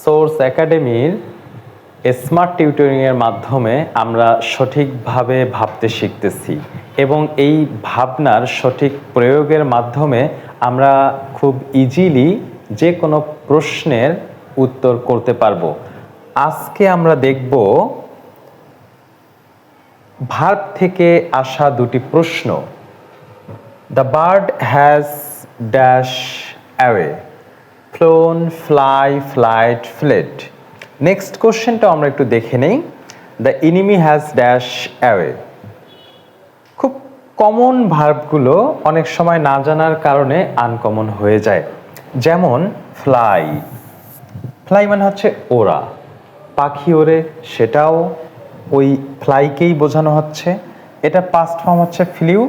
Source একাডেমির smart টিউটরিংয়ের মাধ্যমে আমরা সঠিকভাবে ভাবতে শিখতেছি এবং এই ভাবনার সঠিক প্রয়োগের মাধ্যমে আমরা খুব ইজিলি যে কোনো প্রশ্নের উত্তর করতে পারবো। আজকে আমরা দেখব ভার্ব থেকে আসা দুটি প্রশ্ন। The bird has dash away, flown, fly, flight, fled. Next কোশ্চেনটা আমরা একটু দেখে নেই। The enemy has dash away. খুব কমন ভার্বগুলো অনেক সময় না জানার কারণে আনকমন হয়ে যায়। যেমন ফ্লাই, ফ্লাই মানে হচ্ছে ওরা, পাখি ওড়ে, সেটাও ওই ফ্লাইকেই বোঝানো হচ্ছে। এটা পাস্ট ফর্ম হচ্ছে ফ্লিউ,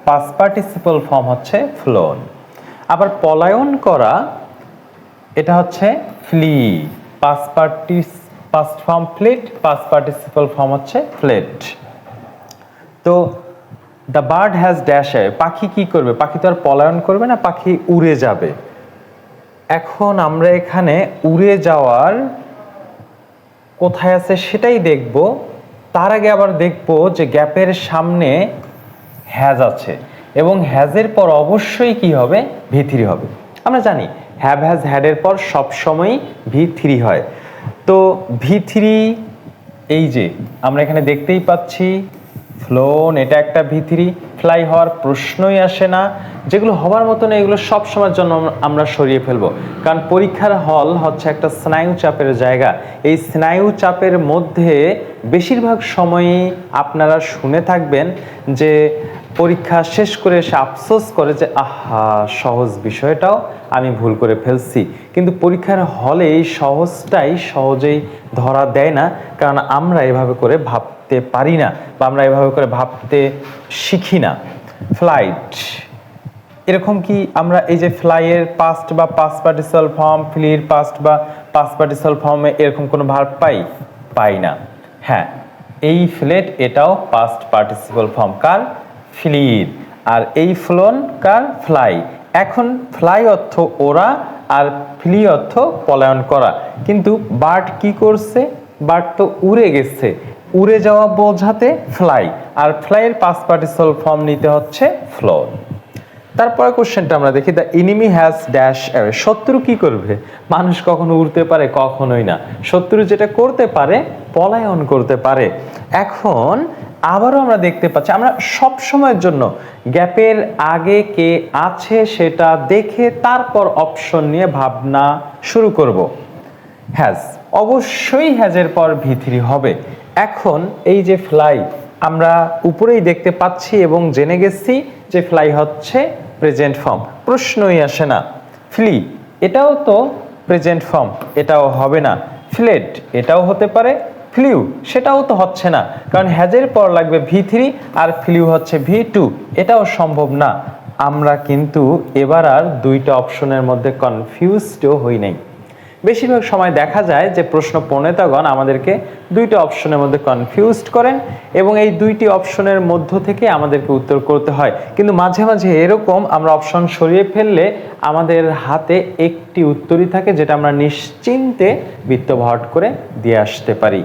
পাস্ট পার্টিসিপল ফর্ম হচ্ছে ফ্লোন। আবার পলায়ন করা, এটা হচ্ছে flee, past form fled, past participle form হচ্ছে ফ্লেট। তো the bird has dash away, পাখি কি করবে? পাখি তো আর পলায়ন করবে না, পাখি উড়ে যাবে। এখন আমরা এখানে উড়ে যাওয়ার কোথায় আছে সেটাই দেখব। তার আগে আবার দেখব যে গ্যাপের সামনে হ্যাজ আছে এবং হ্যাজের পর অবশ্যই কি হবে? ভি3 হবে। আমরা জানি হ্যাভ, হ্যাজ, হ্যাডের পর সবসময়ই ভি3 হয়। তো ভি3 এই যে আমরা এখানে দেখতেই পাচ্ছি, ফ্লোন এটা একটা ভি3, ফ্লাই হওয়ার প্রশ্নই আসে না। যেগুলো হবার মতো না এগুলো সব সময়ের জন্য আমরা সরিয়ে ফেলবো, কারণ পরীক্ষার হল হচ্ছে একটা স্নায়ু চাপের জায়গা। এই স্নায়ু চাপের মধ্যে বেশিরভাগ সময়ই আপনারা শুনে থাকবেন যে পরীক্ষা শেষ করে এসে আফসোস করে যে আহা, সহজ বিষয়টাও আমি ভুল করে ফেলছি। কিন্তু পরীক্ষার হলে এই সহজটাই সহজেই ধরা দেয় না, কারণ আমরা এভাবে করে ভাবতে পারি না বা আমরা এভাবে করে ভাবতে শিখি না। ফ্লাইট, এরকম কি আমরা এই যে ফ্লাইয়ের পাস্ট বা পাস্ট পার্টিসিপল ফর্ম, ফ্লির পাস্ট বা পাস্ট পার্টিসিপল ফর্মে এরকম কোনো ভার্ব পাই না। হ্যাঁ, এই ফ্লেট এটাও পাস্ট পার্টিসিপল ফর্ম কার? ফ্লির। আর এই ফ্লোন কার? ফ্লাই। এখন ফ্লাই অর্থ ওরা আর ফ্লি অর্থ পলায়ন করা, কিন্তু বার্ড কি করছে? বার্ড তো উড়ে গেছে, উড়ে যাওয়া বোঝাতে ফ্লাই, আর ফ্লাইয়ের পাস্ট পার্টিসিপল ফর্ম নিতে হচ্ছে ফ্লোন। তারপরে কোশ্চেনটা আমরা দেখি, the enemy has dash away. শত্রু কি করবে? মানুষ কখনো উড়তে পারে? কখনোই না। শত্রু যেটা করতে পারে, পলায়ন করতে পারে। এখন আবারও আমরা দেখতে পাচ্ছি, আমরা সব সময়ের জন্য গ্যাপের আগে কে আছে সেটা দেখে তারপর অপশন নিয়ে ভাবনা শুরু করব। হ্যাজ, অবশ্যই হ্যাজের পর ভি3 হবে। এখন এই যে ফ্লাই, আমরা উপরেই দেখতে পাচ্ছি এবং জেনে গেছি যে ফ্লাই হচ্ছে প্রেজেন্ট ফর্ম, প্রশ্নই আসে না। ফ্লি, এটাও তো প্রেজেন্ট ফর্ম, এটাও হবে না। ফ্লেট, এটাও হতে পারে। ফ্লিউ, সেটাও তো হচ্ছে না, কারণ হ্যাজের পর লাগবে ভি3 আর ফ্লিউ হচ্ছে ভি2, এটাও সম্ভব না। আমরা কিন্তু এবার আর দুইটা অপশনের মধ্যে কনফিউজডও হই নাই। বেশিরভাগ সময় দেখা যায় যে প্রশ্ন প্রণেতাগণ আমাদেরকে দুইটা অপশনের মধ্যে কনফিউজড করেন এবং এই দুইটি অপশনের মধ্য থেকে আমাদেরকে উত্তর করতে হয়। কিন্তু মাঝে মাঝে এরকম আমরা অপশন সরিয়ে ফেললে আমাদের হাতে একটি উত্তরই থাকে, যেটা আমরা নিশ্চিন্তে বৃত্তভট করে দিয়ে আসতে পারি।